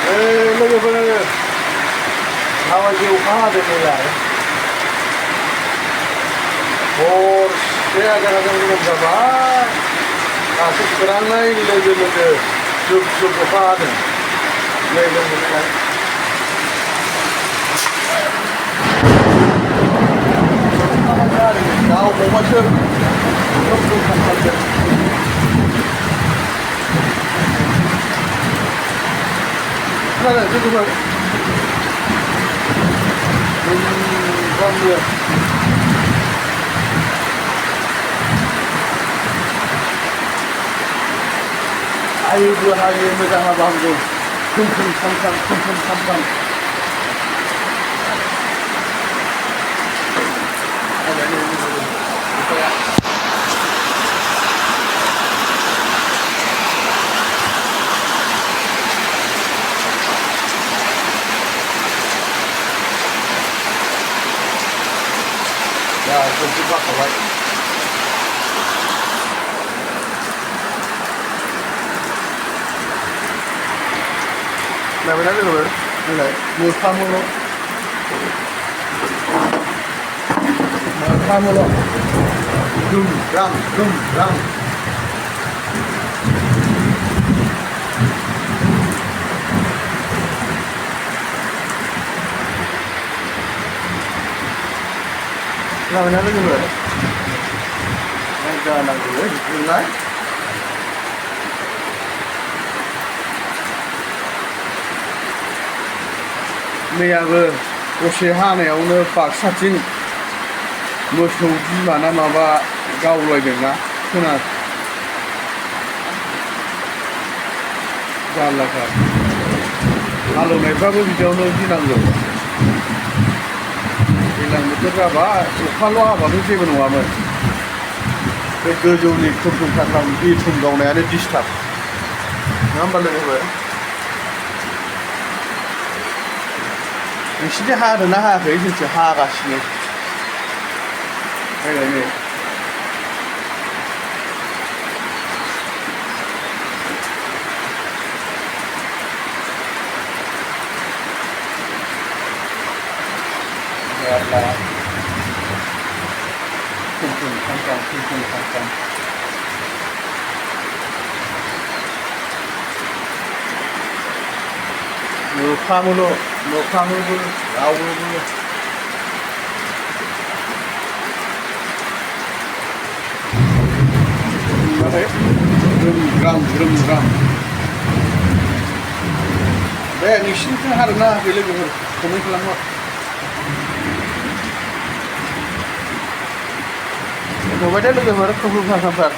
लोगोफोर माबायदि अखा हादों देग्लाय हरसे आजां गरम जाबाय दासो सोरांनाय लोगो लोगो जुब जुब अखा हादों नै लोगोफोर दाउ अमासो जुब जुब खालामदों खोनादों लोगोफोर हायोबो हायो मोजां हाबा हामगौ खोमखोम सामसाम खोमखोम सामसाम 야, 좀 빡빡하다. Làm cái đó được rồi. Đây này, một pha mua lọ. Một pha mua lọ. Groum. Làm cái đó được rồi. Bây giờ là gửi dừng lại. मैयाबो दसे हानायावनो बाक्साथिं मोसौ बिमाना माबा गावलायदोंना खोना जारलाथार हालेवनायफ्राबो बिदियावनो गिनांगौ दैज्लां बोथोर जाबा अखाल' हाबाथ' जेबो नङामोन बे गोजौनि खुरखुम खाख्राम बिरफुं गावनायानो डिस्टार्ब नङा होमबा लोगोफोर नोंसिनिथिं हादोंना हायाखै जोंथिं हागासिनो नायलाय नै मेरला खुमखुम खामखाम मोफ्लामोबो रावोबो नाथाय ग्रोम ग्राम दे नोंसिनिथिं हादोंना हायाखै लोगोफोर कमेन्ट खालामहर नुबाय दे लोगोफोर खुमखामफोर